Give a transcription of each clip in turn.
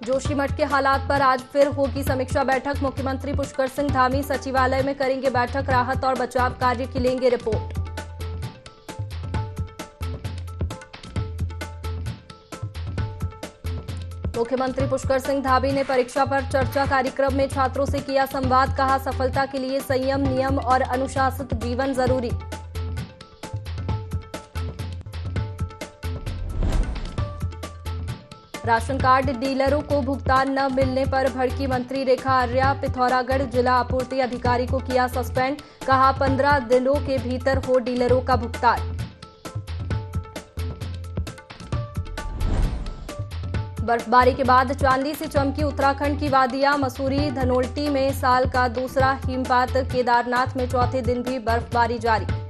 जोशीमठ के हालात पर आज फिर होगी समीक्षा बैठक। मुख्यमंत्री पुष्कर सिंह धामी सचिवालय में करेंगे बैठक। राहत और बचाव कार्य की लेंगे रिपोर्ट। मुख्यमंत्री पुष्कर सिंह धामी ने परीक्षा पर चर्चा कार्यक्रम में छात्रों से किया संवाद। कहा, सफलता के लिए संयम, नियम और अनुशासित जीवन जरूरी। राशन कार्ड डीलरों को भुगतान न मिलने पर भड़की मंत्री रेखा आर्या। पिथौरागढ़ जिला आपूर्ति अधिकारी को किया सस्पेंड। कहा, 15 दिनों के भीतर हो डीलरों का भुगतान। बर्फबारी के बाद चांदी से चमकी उत्तराखंड की वादियां। मसूरी धनोल्टी में साल का दूसरा हिमपात। केदारनाथ में चौथे दिन भी बर्फबारी जारी।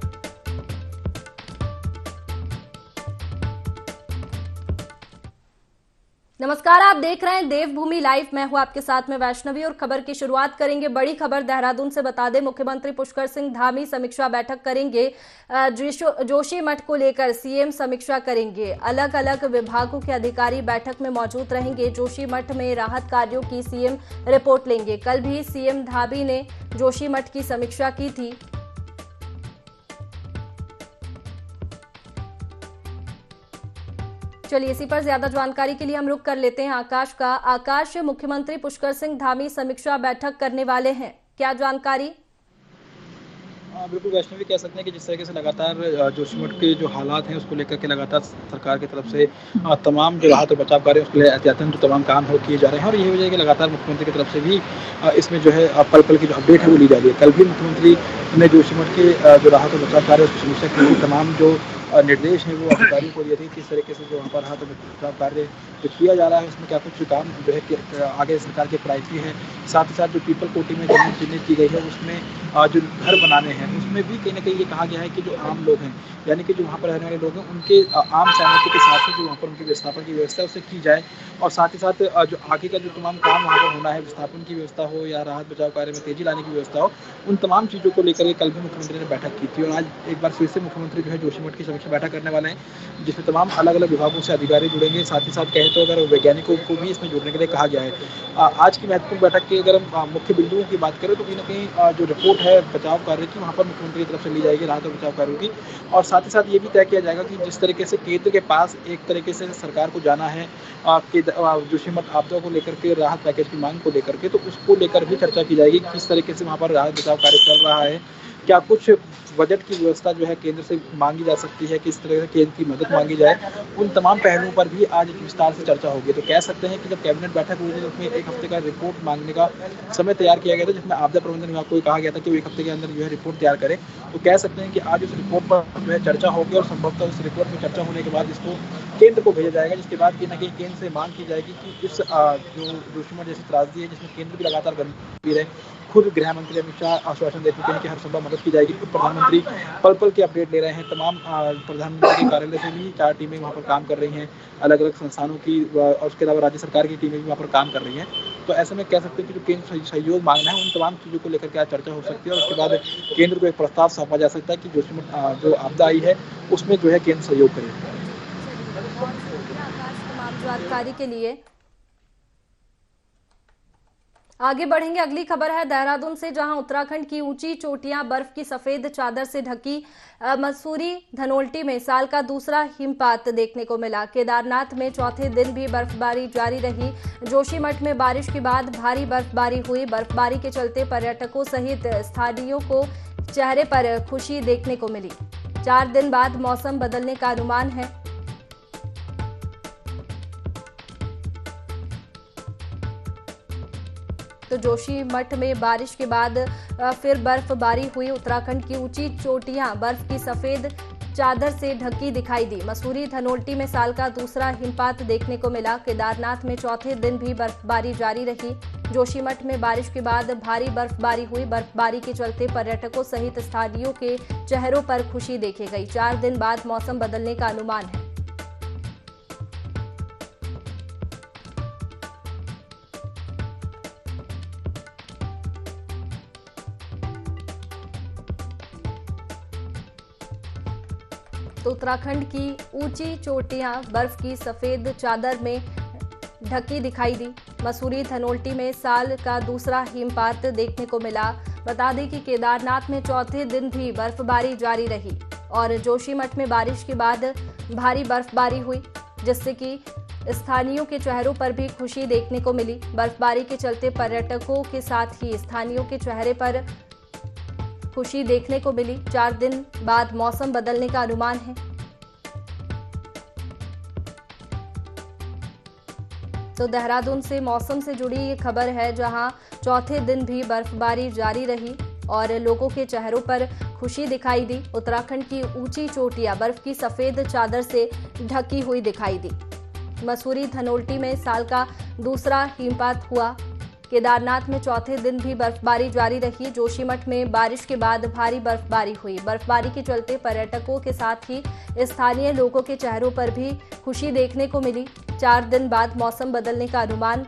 नमस्कार, आप देख रहे हैं देवभूमि लाइव। मैं हूं आपके साथ में वैष्णवी और खबर की शुरुआत करेंगे बड़ी खबर देहरादून से। बता दें, मुख्यमंत्री पुष्कर सिंह धामी समीक्षा बैठक करेंगे। जोशीमठ को लेकर सीएम समीक्षा करेंगे। अलग अलग विभागों के अधिकारी बैठक में मौजूद रहेंगे। जोशीमठ में राहत कार्यों की सीएम रिपोर्ट लेंगे। कल भी सीएम धामी ने जोशीमठ की समीक्षा की थी। चलिए, इसी पर ज्यादा जानकारी के लिए हम रुक कर लेते हैं आकाश का। आकाश, मुख्यमंत्री पुष्कर सिंह धामी समीक्षा बैठक करने वाले हैं, क्या जानकारी? बिल्कुल वैष्णवी, कह सकते हैं कि जिस तरीके से लगातार जोशीमठ के जो हालात हैं उसको लेकर के लगातार सरकार की तरफ से तमाम जो राहत और बचाव कार्य उसके लिए एहतियातन जो तमाम काम हो किए जा रहे हैं और यही वजह है कि लगातार मुख्यमंत्री की तरफ से भी इसमें जो है पल पल की जो अपडेट है वो ली जा रही है। कल भी मुख्यमंत्री ने जोशीमठ के जो राहत और बचाव कार्य उसकी समीक्षा की, तमाम जो निर्देश हैं वो अधिकारियों को दिए थे किस तरीके से जो वहाँ पर राहत और बचाव कार्य जो किया जा रहा है उसमें क्या कुछ काम जो है आगे सरकार की प्रायोरिटी है। साथ ही साथ जो पीपल कोटी में जमीन चिन्हित की गई है उसमें जो घर बनाने हैं उसमें भी कहीं ना कहीं ये कहा गया है कि जो आम लोग हैं, यानी कि जो वहाँ पर रहने वाले लोग हैं, उनके आम सहमति के साथ ही जो वहाँ पर उनके विस्थापन की व्यवस्था है उसे की जाए और साथ ही साथ जो आगे का जो तमाम काम वहाँ पर होना है, विस्थापन की व्यवस्था हो या राहत बचाव कार्य में तेजी लाने की व्यवस्था हो, उन तमाम चीज़ों को लेकर कल भी मुख्यमंत्री ने बैठक की थी। और आज एक बार फिर से मुख्यमंत्री जो है जोशीमठ की समीक्षा बैठक करने वाले हैं जिसमें तमाम अलग अलग विभागों से अधिकारी जुड़ेंगे। साथ ही साथ कहें तो अगर वैज्ञानिकों को भी इसमें जुड़ने के लिए कहा गया है। आज की महत्वपूर्ण बैठक की अगर हम मुख्य बिंदुओं की बात करें तो कहीं ना कहीं जो रिपोर्ट है बचाव कार्य की वहाँ पर मुख्यमंत्री की तरफ से ली जाएगी, राहत और बचाव कार्यों की। और साथ ही साथ ये भी तय किया जाएगा कि जिस तरीके से केंद्र के पास एक तरीके से सरकार को जाना है जोशीमठ आपदा को लेकर के, राहत पैकेज की मांग को लेकर के, तो उसको लेकर भी चर्चा की जाएगी किस तरीके से वहाँ पर राहत बचाव कार्य चल रहा है, क्या कुछ बजट की व्यवस्था जो है केंद्र से मांगी जा सकती है, किस तरह से केंद्र की मदद मांगी जाए, उन तमाम पहलुओं पर भी आज एक विस्तार से चर्चा होगी। तो कह सकते हैं कि जब कैबिनेट बैठक हुई थी तो उसमें एक हफ्ते का रिपोर्ट मांगने का समय तैयार किया गया था, जिसमें आपदा प्रबंधन विभाग को कहा गया था कि वो एक हफ्ते के अंदर जो है रिपोर्ट तैयार करें। तो कह सकते हैं कि आज उस रिपोर्ट पर जो है चर्चा होगी और संभवतः उस रिपोर्ट में चर्चा होने के बाद इसको केंद्र को भेजा जाएगा, जिसके बाद कहीं ना कहीं केंद्र से मांग की जाएगी कि इस जो जोशीमठ जैसी त्रासदी है जिसमें केंद्र भी लगातार गंभीर है, खुद गृह मंत्री अमित शाह आश्वासन दे चुके हैं कि हर संभव मदद की जाएगी। खुद प्रधानमंत्री पल पल की अपडेट ले रहे हैं। तमाम प्रधानमंत्री के कार्यालय से भी 4 टीमें वहाँ पर काम कर रही हैं, अलग अलग संस्थानों की, और उसके अलावा राज्य सरकार की टीमें भी वहाँ पर काम कर रही हैं। तो ऐसे में कह सकते हैं कि जो केंद्र सहयोग मांगना है उन तमाम चीज़ों को लेकर के आज चर्चा हो सकती है और उसके बाद केंद्र को एक प्रस्ताव सौंपा जा सकता है कि जोशीमठ जो आपदा आई है उसमें जो है केंद्र सहयोग करे। तमाम जानकारी के लिए आगे बढ़ेंगे। अगली खबर है देहरादून से, जहां उत्तराखंड की ऊंची चोटियां बर्फ की सफेद चादर से ढकी। मसूरी धनोल्टी में साल का दूसरा हिमपात देखने को मिला। केदारनाथ में चौथे दिन भी बर्फबारी जारी रही। जोशीमठ में बारिश के बाद भारी बर्फबारी हुई। बर्फबारी के चलते पर्यटकों सहित स्थानीयों को चेहरे पर खुशी देखने को मिली। 4 दिन बाद मौसम बदलने का अनुमान है। तो जोशीमठ में बारिश के बाद फिर बर्फबारी हुई। उत्तराखंड की ऊंची चोटियां बर्फ की सफेद चादर से ढकी दिखाई दी। मसूरी धनोल्टी में साल का दूसरा हिमपात देखने को मिला। केदारनाथ में चौथे दिन भी बर्फबारी जारी रही। जोशीमठ में बारिश के बाद भारी बर्फबारी हुई। बर्फबारी के चलते पर्यटकों सहित स्थानीयों के चेहरों पर खुशी देखी गई। 4 दिन बाद मौसम बदलने का अनुमान है। तो उत्तराखंड की ऊंची चोटियां बर्फ की सफेद चादर में ढकी दिखाई दी। मसूरी धनोल्टी में साल का दूसरा हिमपात देखने को मिला। बता दें कि केदारनाथ में चौथे दिन भी बर्फबारी जारी रही और जोशीमठ में बारिश के बाद भारी बर्फबारी हुई, जिससे कि स्थानीयों के चेहरों पर भी खुशी देखने को मिली। बर्फबारी के चलते पर्यटकों के साथ ही स्थानीयों के चेहरे पर खुशी देखने को मिली। 4 दिन बाद मौसम बदलने का अनुमान है। तो देहरादून से मौसम से जुड़ी ये खबर है, जहां चौथे दिन भी बर्फबारी जारी रही और लोगों के चेहरों पर खुशी दिखाई दी। उत्तराखंड की ऊंची चोटियां बर्फ की सफेद चादर से ढकी हुई दिखाई दी। मसूरी धनोल्टी में साल का दूसरा हिमपात हुआ। केदारनाथ में चौथे दिन भी बर्फबारी जारी रही। जोशीमठ में बारिश के बाद भारी बर्फबारी हुई। बर्फबारी के चलते पर्यटकों के साथ ही स्थानीय लोगों के चेहरों पर भी खुशी देखने को मिली। 4 दिन बाद मौसम बदलने का अनुमान।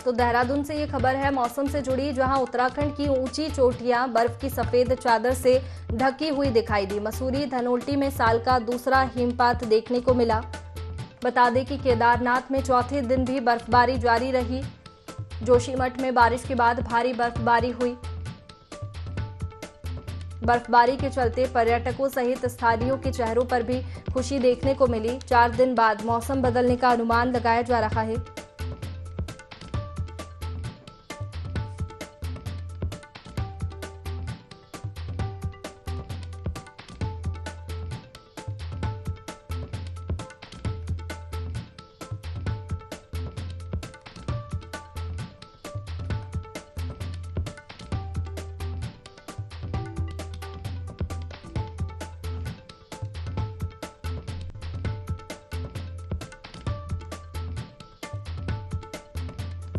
तो देहरादून से ये खबर है मौसम से जुड़ी, जहां उत्तराखंड की ऊंची चोटियां बर्फ की सफेद चादर से ढकी हुई दिखाई दी। मसूरी धनोल्टी में साल का दूसरा हिमपात देखने को मिला। बता दें कि केदारनाथ में चौथे दिन भी बर्फबारी जारी रही। जोशीमठ में बारिश के बाद भारी बर्फबारी हुई। बर्फबारी के चलते पर्यटकों सहित स्थानीयों के चेहरों पर भी खुशी देखने को मिली। 4 दिन बाद मौसम बदलने का अनुमान लगाया जा रहा है।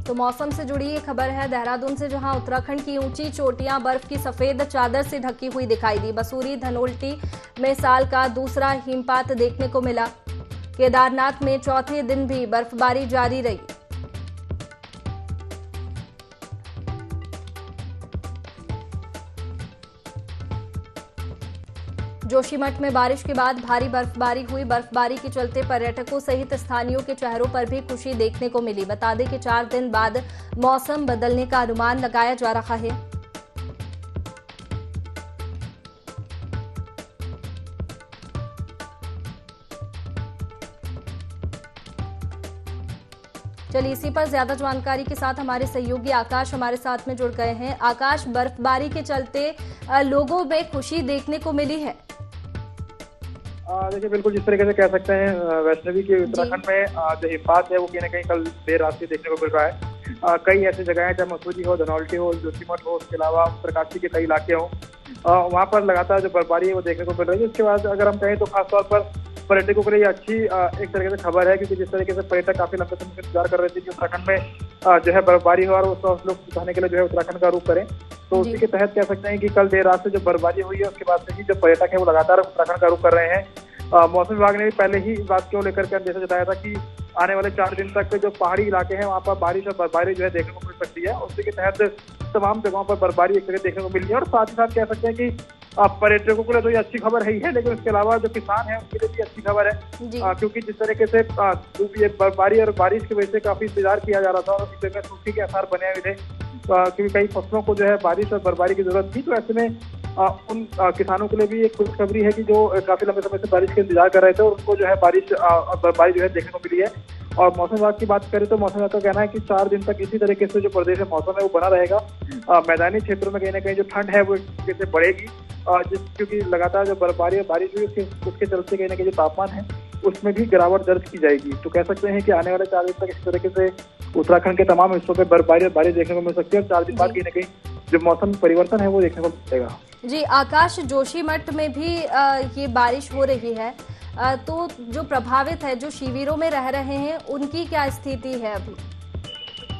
तो मौसम से जुड़ी ये खबर है देहरादून से, जहां उत्तराखंड की ऊंची चोटियां बर्फ की सफेद चादर से ढकी हुई दिखाई दी। मसूरी धनोल्टी में साल का दूसरा हिमपात देखने को मिला। केदारनाथ में चौथे दिन भी बर्फबारी जारी रही। जोशीमठ में बारिश के बाद भारी बर्फबारी हुई। बर्फबारी के चलते पर्यटकों सहित स्थानीयों के चेहरों पर भी खुशी देखने को मिली। बता दें कि 4 दिन बाद मौसम बदलने का अनुमान लगाया जा रहा है। चलिए, इसी पर ज्यादा जानकारी के साथ हमारे सहयोगी आकाश हमारे साथ में जुड़ गए हैं। आकाश, बर्फबारी के चलते लोगों में खुशी देखने को मिली है। देखिए, बिल्कुल जिस तरीके से कह सकते हैं वैष्णवी के उत्तराखंड में जो हिमपात है वो कहीं ना कहीं कल देर रात से देखने को मिल रहा है। कई ऐसी जगह हैं, चाहे मसूरी हो, धनौल्टी हो, जोशीमठ हो, उसके अलावा उत्तरकाशी के कई इलाके हों, वहाँ पर लगातार जो बर्फबारी है वो देखने को मिल रही है। उसके बाद अगर हम कहें तो खासतौर पर पर्यटकों के लिए अच्छी एक तरीके से खबर है, क्योंकि जिस तरीके से पर्यटक काफी लंबे समय से इंतजार कर रहे थे कि उत्तराखंड में जो है बर्फबारी हो और उसका लोग दिखाने के लिए जो है उत्तराखंड का रुख करें, तो उसी के तहत कह सकते हैं कि कल देर रात से जो बर्फबारी हुई है उसके बाद से ही जो पर्यटक है वो लगातार उत्तराखंड का रुख कर रहे हैं। मौसम विभाग ने भी पहले ही इस बात को लेकर के अंदेशा जताया था कि आने वाले 4 दिन तक जो पहाड़ी इलाके हैं वहाँ पर बारिश और बर्फबारी जो है देखने को मिल सकती है। उसी के तहत तमाम जगहों पर बर्फबारी एक जगह देखने को मिली है और साथ ही साथ कह सकते हैं कि पर्यटकों के लिए तो ये अच्छी खबर है, लेकिन उसके अलावा जो किसान है उनके लिए भी अच्छी खबर है, क्योंकि जिस तरीके से ये बर्फबारी और बारिश की वजह से काफी इंतजार किया जा रहा था और इस जगह सूखे के आसार बने हुए थे, क्योंकि कई फसलों को जो है बारिश और बर्फबारी की जरूरत थी। तो ऐसे में उन किसानों के लिए भी एक खुशखबरी है कि जो काफी लंबे समय से बारिश का इंतजार कर रहे थे और उनको जो है बारिश और बर्फबारी जो है देखने को मिली है। और मौसम विभाग की बात करें तो मौसम विभाग का कहना है कि 4 दिन तक इसी तरीके से जो प्रदेश में मौसम है वो बना रहेगा। मैदानी क्षेत्रों में कहीं ना कहीं जो ठंड है वो जैसे बढ़ेगी, क्योंकि लगातार जो बर्फबारी और बारिश हुई उसके चलते कहीं ना कहीं जो तापमान है उसमें भी गिरावट दर्ज की जाएगी। तो कह सकते हैं कि आने वाले 4 दिन तक इस तरीके से उत्तराखंड के तमाम हिस्सों में बर्फबारी और बारिश देखने को मिल सकती है और 4 दिन बाद कहीं ना कहीं जो मौसम परिवर्तन है वो देखने को मिलेगा। जी आकाश, जोशीमठ में भी ये बारिश हो रही है, तो जो प्रभावित है, जो शिविरों में रह रहे हैं, उनकी क्या स्थिति है अभी?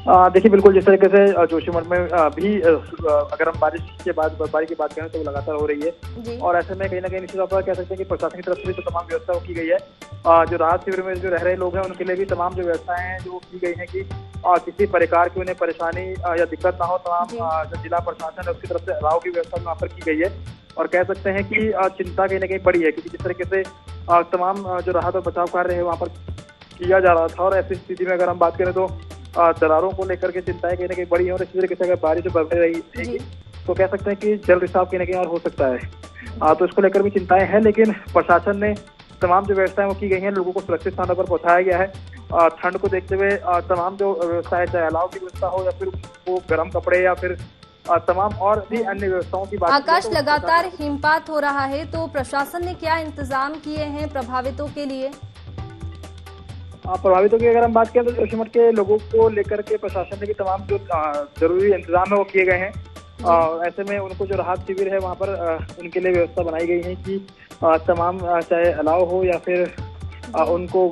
देखिए, बिल्कुल जिस तरीके से जोशीमठ में भी अगर हम बारिश के बाद बर्फबारी की बात करें तो वो लगातार हो रही है और ऐसे में कहीं ना कहीं निश्चित तौर पर कह सकते हैं कि प्रशासन की तरफ से भी तो तमाम व्यवस्था की गई है। जो राहत शिविर में जो रह रहे लोग हैं उनके लिए भी तमाम जो व्यवस्थाएं हैं जो की गई हैं कि किसी प्रकार की उन्हें परेशानी या दिक्कत ना हो, तमाम जो जिला प्रशासन है उसकी तरफ से अलाव की व्यवस्था वहाँ पर की गई है। और कह सकते हैं कि चिंता कहीं ना कहीं बड़ी है, क्योंकि जिस तरीके से तमाम जो राहत और बचाव कार्य है वहाँ पर किया जा रहा था, और ऐसी स्थिति में अगर हम बात करें तो दरारों को लेकर के चिंताएं कहीं ना कहीं बड़ी है। और इसी तरीके से अगर बारिश बढ़ रही तो कह सकते हैं कि जल रिसाव कहीं ना कहीं और हो सकता है। तो इसको लेकर भी चिंताएं हैं, लेकिन प्रशासन ने तमाम जो व्यवस्थाएं वो की गई हैं, लोगों को सुरक्षित स्थानों पर पहुंचाया गया है। ठंड को देखते हुए तमाम जो व्यवस्था है, चाहे अलाव की व्यवस्था हो या फिर वो गर्म कपड़े या फिर तमाम और भी अन्य व्यवस्थाओं की बात। आकाश, लगातार हिमपात हो रहा है, तो प्रशासन ने क्या इंतजाम किए हैं प्रभावितों के लिए? प्रभावितों की अगर हम बात करें तो जोशीमठ के लोगों को लेकर के प्रशासन ने भी तमाम जो जरूरी इंतजाम है वो किए गए हैं। ऐसे में उनको जो राहत शिविर है वहाँ पर उनके लिए व्यवस्था बनाई गई है कि तमाम चाहे अलाव हो या फिर उनको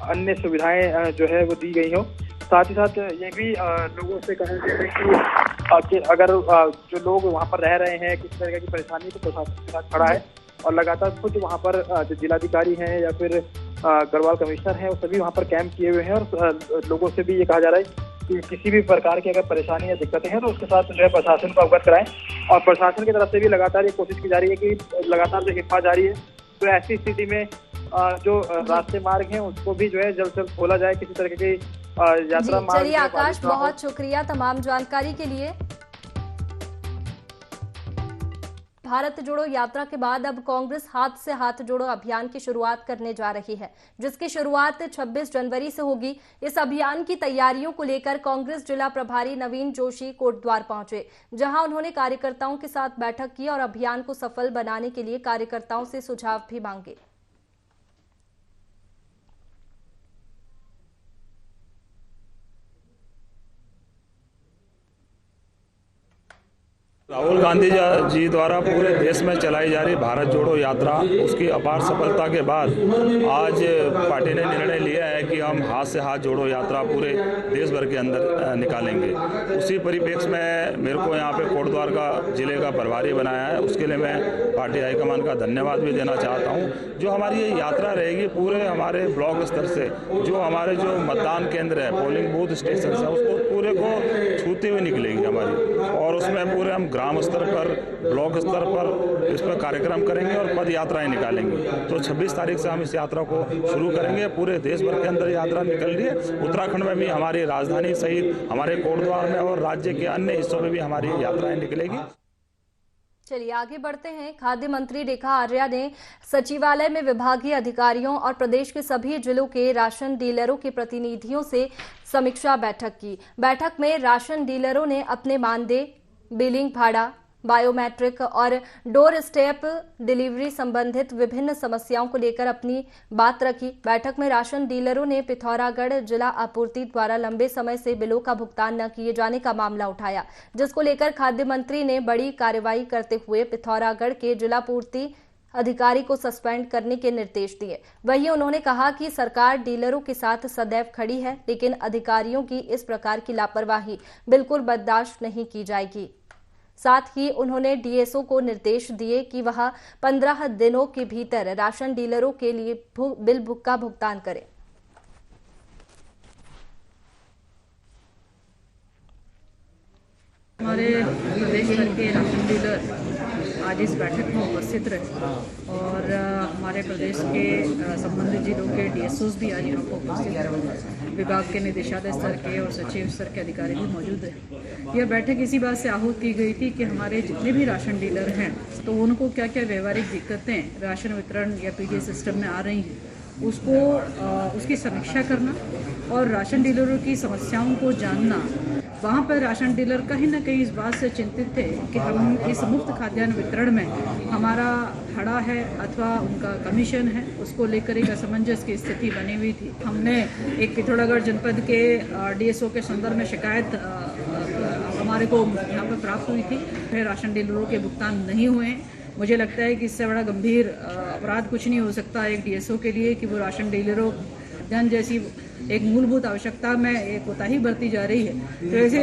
अन्य सुविधाएं जो है वो दी गई हो। साथ ही साथ ये भी लोगों से कहा गया है कि अगर जो लोग वहाँ पर रह रहे हैं किसी तरह की परेशानी तो प्रशासन के साथ खड़ा है, और लगातार खुद वहाँ पर जो जिलाधिकारी हैं या फिर गढ़वाल कमिश्नर हैं वो सभी वहाँ पर कैंप किए हुए हैं। और लोगों से भी ये कहा जा रहा है कि किसी भी प्रकार की अगर परेशानी या दिक्कतें हैं तो उसके साथ जो है प्रशासन को अवगत कराएं। और प्रशासन की तरफ से भी लगातार ये कोशिश की जा रही है कि लगातार जो हिम्मत जारी है, तो ऐसी स्थिति में जो रास्ते मार्ग हैं उसको भी जो है जल्द से जल्द खोला जाए, किसी तरह की यात्रा मार्ग। चलिए आकाश, बहुत शुक्रिया तमाम जानकारी के लिए। भारत जोड़ो यात्रा के बाद अब कांग्रेस हाथ से हाथ जोड़ो अभियान की शुरुआत करने जा रही है, जिसकी शुरुआत 26 जनवरी से होगी। इस अभियान की तैयारियों को लेकर कांग्रेस जिला प्रभारी नवीन जोशी कोटद्वार पहुंचे, जहां उन्होंने कार्यकर्ताओं के साथ बैठक की और अभियान को सफल बनाने के लिए कार्यकर्ताओं से सुझाव भी मांगे। राहुल गांधी जी द्वारा पूरे देश में चलाई जा रही भारत जोड़ो यात्रा, उसकी अपार सफलता के बाद आज पार्टी ने निर्णय लिया है कि हम हाथ से हाथ जोड़ो यात्रा पूरे देश भर के अंदर निकालेंगे। उसी परिप्रेक्ष्य में मेरे को यहाँ पे कोटद्वार का जिले का प्रभारी बनाया है, उसके लिए मैं पार्टी हाईकमान का धन्यवाद भी देना चाहता हूँ। जो हमारी ये यात्रा रहेगी पूरे हमारे ब्लॉक स्तर से, जो हमारे जो मतदान केंद्र है, पोलिंग बूथ स्टेशन है, उसको पूरे को छूते हुए निकलेगी हमारी, और उसमें पूरे हम ग्राम स्तर पर, ब्लॉक स्तर पर इस पर कार्यक्रम करेंगे और पद यात्राएं निकालेंगे। तो 26 तारीख से हम इस यात्रा को शुरू करेंगे। पूरे देश भर के अंदर यात्रा निकल रही है, उत्तराखंड में भी हमारी राजधानी सहित हमारे कोटद्वार में और राज्य के अन्य हिस्सों में भी हमारी यात्राएं निकलेगी। चलिए आगे बढ़ते हैं। खाद्य मंत्री रेखा आर्या ने सचिवालय में विभागीय अधिकारियों और प्रदेश के सभी जिलों के राशन डीलरों के प्रतिनिधियों से समीक्षा बैठक की। बैठक में राशन डीलरों ने अपने मानदेय, बिलिंग भाड़ा, बायोमेट्रिक और डोर स्टेप डिलीवरी संबंधित विभिन्न समस्याओं को लेकर अपनी बात रखी। बैठक में राशन डीलरों ने पिथौरागढ़ जिला आपूर्ति द्वारा लंबे समय से बिलों का भुगतान न किए जाने का मामला उठाया, जिसको लेकर खाद्य मंत्री ने बड़ी कार्रवाई करते हुए पिथौरागढ़ के जिला आपूर्ति अधिकारी को सस्पेंड करने के निर्देश दिए। वहीं उन्होंने कहा कि सरकार डीलरों के साथ सदैव खड़ी है, लेकिन अधिकारियों की इस प्रकार की लापरवाही बिल्कुल बर्दाश्त नहीं की जाएगी। साथ ही उन्होंने डीएसओ को निर्देश दिए कि वह 15 दिनों के भीतर राशन डीलरों के लिए बिल का भुगतान करें। हमारे प्रदेश भर के राशन डीलर आज इस बैठक में उपस्थित रहे और हमारे प्रदेश के संबंधित जिलों के डीएसओस भी आज यहाँ पर उपस्थित रहे। विभाग के निदेशालय स्तर के और सचिव स्तर के अधिकारी भी मौजूद हैं। यह बैठक इसी बात से आहूत की गई थी कि हमारे जितने भी राशन डीलर हैं तो उनको क्या क्या व्यवहारिक दिक्कतें राशन वितरण या पीडीएस सिस्टम में आ रही हैं, उसकी समीक्षा करना और राशन डीलरों की समस्याओं को जानना। वहाँ पर राशन डीलर कहीं ना कहीं इस बात से चिंतित थे कि हम इस मुफ्त खाद्यान्न वितरण में हमारा भाड़ा है अथवा उनका कमीशन है, उसको लेकर एक असमंजस की स्थिति बनी हुई थी। हमने एक पिथौरागढ़ जनपद के डीएसओ के संदर्भ में शिकायत हमारे को यहाँ पर प्राप्त हुई थी। फिर राशन डीलरों के भुगतान नहीं हुए। मुझे लगता है कि इससे बड़ा गंभीर अपराध कुछ नहीं हो सकता एक डीएसओ के लिए कि वो राशन डीलरों जन जैसी एक मूलभूत आवश्यकता में एक कोताही बरती जा रही है, तो ऐसे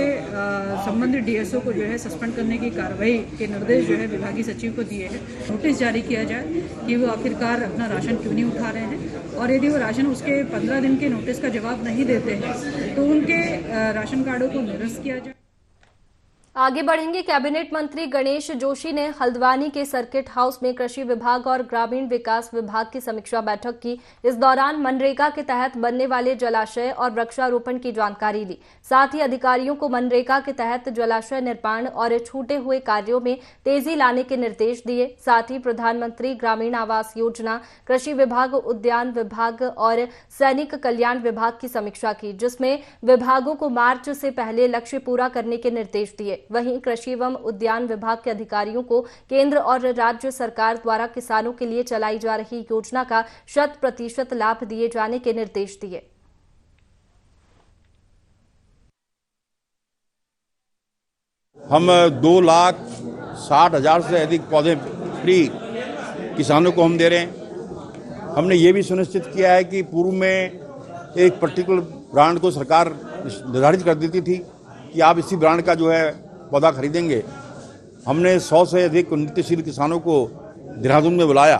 संबंधित डीएसओ को जो है सस्पेंड करने की कार्रवाई के निर्देश जो है विभागीय सचिव को दिए हैं। नोटिस जारी किया जाए कि वो आखिरकार अपना राशन क्यों नहीं उठा रहे हैं, और यदि वो राशन उसके 15 दिन के नोटिस का जवाब नहीं देते हैं तो उनके राशन कार्डों को निरस्त किया जाए। आगे बढ़ेंगे। कैबिनेट मंत्री गणेश जोशी ने हल्द्वानी के सर्किट हाउस में कृषि विभाग और ग्रामीण विकास विभाग की समीक्षा बैठक की। इस दौरान मनरेगा के तहत बनने वाले जलाशय और वृक्षारोपण की जानकारी ली। साथ ही अधिकारियों को मनरेगा के तहत जलाशय निर्माण और छूटे हुए कार्यों में तेजी लाने के निर्देश दिए। साथ ही प्रधानमंत्री ग्रामीण आवास योजना, कृषि विभाग, उद्यान विभाग और सैनिक कल्याण विभाग की समीक्षा की, जिसमें विभागों को मार्च से पहले लक्ष्य पूरा करने के निर्देश दिए। वहीं कृषि एवं उद्यान विभाग के अधिकारियों को केंद्र और राज्य सरकार द्वारा किसानों के लिए चलाई जा रही योजना का 100% लाभ दिए जाने के निर्देश दिए। हम 2,60,000 से अधिक पौधे फ्री किसानों को हम दे रहे हैं। हमने ये भी सुनिश्चित किया है कि पूर्व में एक पर्टिकुलर ब्रांड को सरकार निर्धारित कर देती थी कि आप इसी ब्रांड का जो है पौधा खरीदेंगे। हमने 100 से अधिक उन्नतिशील किसानों को देहरादून में बुलाया।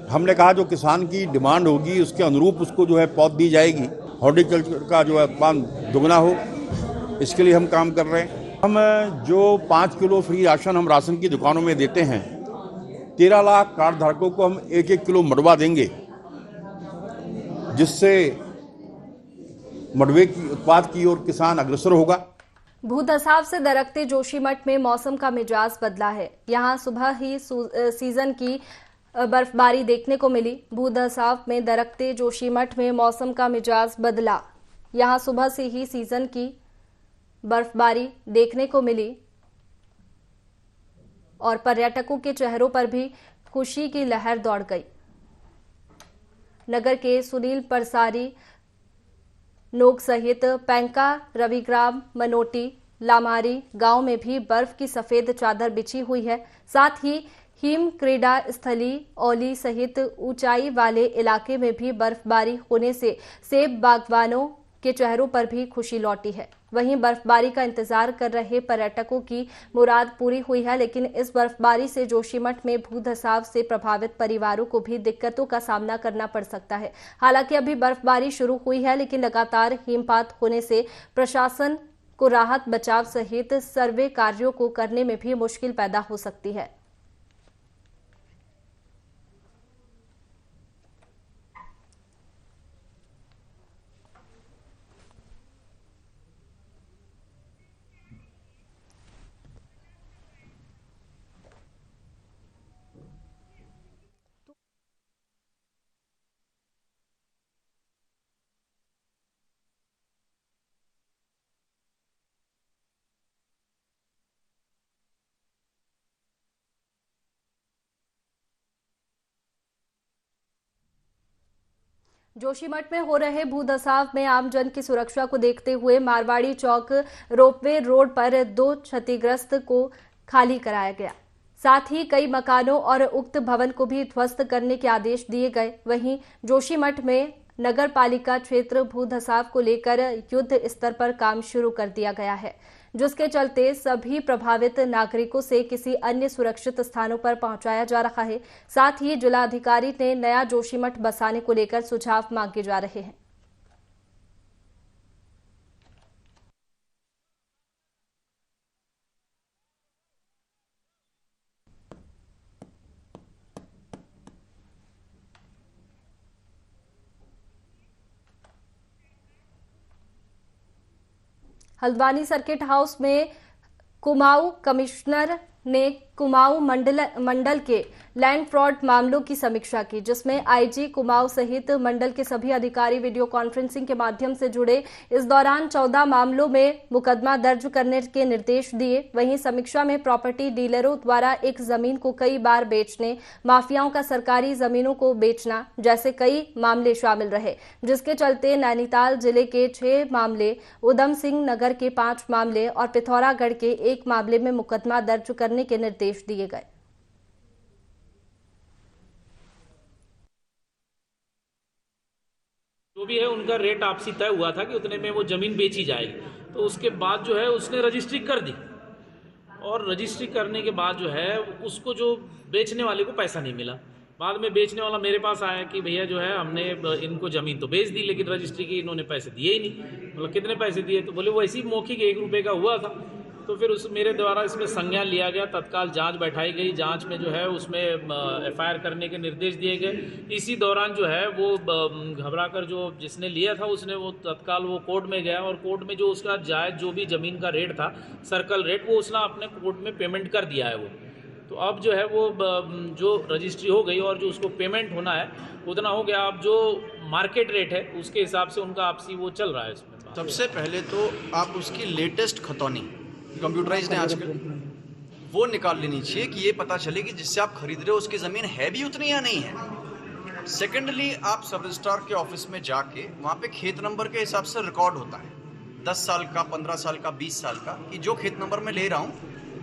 हमने कहा जो किसान की डिमांड होगी उसके अनुरूप उसको जो है पौध दी जाएगी। हॉर्टिकल्चर का जो है उत्पादन दुगना हो, इसके लिए हम काम कर रहे हैं। हम जो 5 किलो फ्री राशन हम राशन की दुकानों में देते हैं, 13 लाख कार्ड धारकों को हम 1-1 किलो मडवा देंगे, जिससे मडवे की उत्पाद की ओर किसान अग्रसर होगा। भूदसाव से दरकते जोशीमठ में मौसम का मिजाज बदला है। यहां सुबह ही सीजन की बर्फबारी देखने को मिली। भूदसाव में दरकते जोशीमठ में मौसम का मिजाज बदला। यहां सुबह से ही सीजन की बर्फबारी देखने को मिली और पर्यटकों के चेहरों पर भी खुशी की लहर दौड़ गई। नगर के सुनील परसारी नोक सहित पैंका, रविग्राम, मनोटी, लामारी गांव में भी बर्फ की सफेद चादर बिछी हुई है। साथ ही हिम क्रीड़ा स्थली औली सहित ऊंचाई वाले इलाके में भी बर्फबारी होने से सेब बागवानों के चेहरों पर भी खुशी लौटी है। वहीं बर्फबारी का इंतजार कर रहे पर्यटकों की मुराद पूरी हुई है, लेकिन इस बर्फबारी से जोशीमठ में भूधसाव से प्रभावित परिवारों को भी दिक्कतों का सामना करना पड़ सकता है। हालांकि अभी बर्फबारी शुरू हुई है, लेकिन लगातार हिमपात होने से प्रशासन को राहत बचाव सहित सर्वे कार्यों को करने में भी मुश्किल पैदा हो सकती है। जोशीमठ में हो रहे भूधसाव में आमजन की सुरक्षा को देखते हुए मारवाड़ी चौक रोपवे रोड पर 2 क्षतिग्रस्त को खाली कराया गया। साथ ही कई मकानों और उक्त भवन को भी ध्वस्त करने के आदेश दिए गए। वहीं जोशीमठ में नगर पालिका क्षेत्र भूधसाव को लेकर युद्ध स्तर पर काम शुरू कर दिया गया है, जिसके चलते सभी प्रभावित नागरिकों से किसी अन्य सुरक्षित स्थानों पर पहुंचाया जा रहा है। साथ ही जिलाधिकारी ने नया जोशीमठ बसाने को लेकर सुझाव मांगे जा रहे हैं। हल्द्वानी सर्किट हाउस में कुमाऊं कमिश्नर ने कुमाऊं मंडल के लैंड फ्रॉड मामलों की समीक्षा की, जिसमें आईजी कुमाऊं सहित मंडल के सभी अधिकारी वीडियो कॉन्फ्रेंसिंग के माध्यम से जुड़े। इस दौरान 14 मामलों में मुकदमा दर्ज करने के निर्देश दिए। वहीं समीक्षा में प्रॉपर्टी डीलरों द्वारा एक जमीन को कई बार बेचने, माफियाओं का सरकारी जमीनों को बेचना जैसे कई मामले शामिल रहे, जिसके चलते नैनीताल जिले के 6 मामले, उधम सिंह नगर के 5 मामले और पिथौरागढ़ के 1 मामले में मुकदमा दर्ज करने के निर्देश दिए गए। जो भी है उनका रेट आपसी तय हुआ था कि उतने में वो ज़मीन बेची जाएगी। तो उसके बाद जो है उसने रजिस्ट्री कर दी और रजिस्ट्री करने के बाद जो है उसको जो बेचने वाले को पैसा नहीं मिला। बाद में बेचने वाला मेरे पास आया कि भैया जो है हमने इनको ज़मीन तो बेच दी लेकिन रजिस्ट्री की इन्होंने पैसे दिए ही नहीं। मतलब कितने पैसे दिए? तो बोले वो ऐसी मौखिक 1 रुपये का हुआ था। तो फिर उस मेरे द्वारा इसमें संज्ञान लिया गया, तत्काल जांच बैठाई गई। जांच में जो है उसमें एफआईआर करने के निर्देश दिए गए। इसी दौरान जो है वो घबरा कर जो जिसने लिया था उसने वो तत्काल वो कोर्ट में गया और कोर्ट में जो उसका जायज़ जो भी ज़मीन का रेट था, सर्कल रेट, वो उसने अपने कोर्ट में पेमेंट कर दिया है वो। तो अब जो है वो जो रजिस्ट्री हो गई और जो उसको पेमेंट होना है उतना हो गया। अब जो मार्केट रेट है उसके हिसाब से उनका आपसी वो चल रहा है इसमें। सबसे पहले तो आप उसकी लेटेस्ट खतौनी कंप्यूटराइज्ड है आजकल, वो निकाल लेनी चाहिए कि ये पता चले कि जिससे आप खरीद रहे हो उसकी ज़मीन है भी उतनी या नहीं है। सेकेंडली, आप सब रजिस्ट्रार के ऑफिस में जाके वहाँ पे खेत नंबर के हिसाब से रिकॉर्ड होता है, 10 साल का, 15 साल का, 20 साल का, कि जो खेत नंबर मैं ले रहा हूँ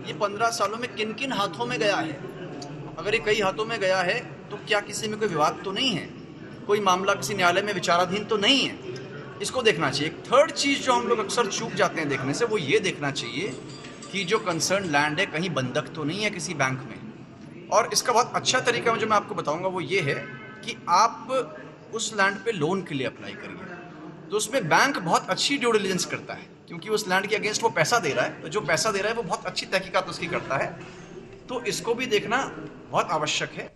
ये 15 सालों में किन किन हाथों में गया है। अगर ये कई हाथों में गया है तो क्या किसी में कोई विवाद तो नहीं है, कोई मामला किसी न्यायालय में विचाराधीन तो नहीं है, इसको देखना चाहिए। एक थर्ड चीज़ जो हम लोग अक्सर चूक जाते हैं देखने से, वो ये देखना चाहिए कि जो कंसर्न लैंड है कहीं बंधक तो नहीं है किसी बैंक में। और इसका बहुत अच्छा तरीका जो मैं आपको बताऊंगा वो ये है कि आप उस लैंड पे लोन के लिए अप्लाई करिए। तो उसमें बैंक बहुत अच्छी ड्यू डिलिजेंस करता है, क्योंकि उस लैंड के अगेंस्ट वो पैसा दे रहा है, तो जो पैसा दे रहा है वो बहुत अच्छी तहकीकात उसकी करता है। तो इसको भी देखना बहुत आवश्यक है।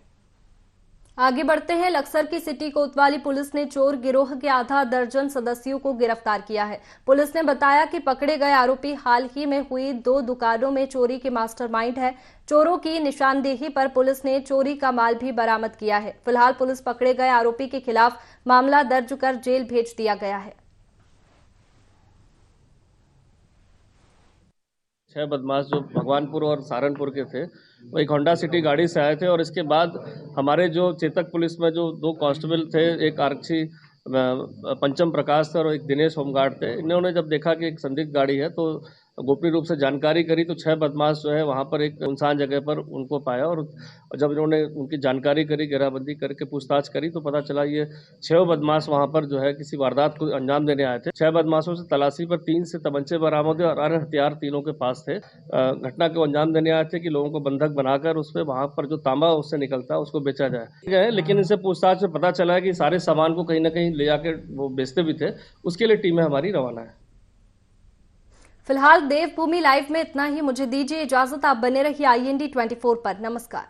आगे बढ़ते हैं। लक्सर की सिटी कोतवाली पुलिस ने चोर गिरोह के आधा दर्जन सदस्यों को गिरफ्तार किया है। पुलिस ने बताया कि पकड़े गए आरोपी हाल ही में हुई 2 दुकानों में चोरी के मास्टरमाइंड है। चोरों की निशानदेही पर पुलिस ने चोरी का माल भी बरामद किया है। फिलहाल पुलिस पकड़े गए आरोपी के खिलाफ मामला दर्ज कर जेल भेज दिया गया है। 6 बदमाश जो भगवानपुर और सहारनपुर के थे, वो एक होंडा सिटी गाड़ी से आए थे और इसके बाद हमारे जो चेतक पुलिस में जो 2 कांस्टेबल थे, एक आरक्षी पंचम प्रकाश थे और एक दिनेश होमगार्ड थे, इन्होंने जब देखा कि एक संदिग्ध गाड़ी है तो गोपनीय रूप से जानकारी करी तो 6 बदमाश जो है वहाँ पर एक सुनसान जगह पर उनको पाया और जब इन्होंने उनकी जानकारी करी, घेराबंदी करके पूछताछ करी तो पता चला ये 6 बदमाश वहाँ पर जो है किसी वारदात को अंजाम देने आए थे। 6 बदमाशों से तलाशी पर 3 से तमंचे बरामद हुए और अन्य हथियार तीनों के पास थे। घटना को अंजाम देने आए थे कि लोगों को बंधक बनाकर उसमें वहाँ पर जो तांबा उससे निकलता है उसको बेचा जाए। लेकिन इनसे पूछताछ में पता चला है कि सारे सामान को कहीं ना कहीं ले जाकर वो बेचते भी थे। उसके लिए टीमें हमारी रवाना है। फिलहाल देवभूमि लाइव में इतना ही। मुझे दीजिए इजाजत। आप बने रहिए IND 24 पर। नमस्कार।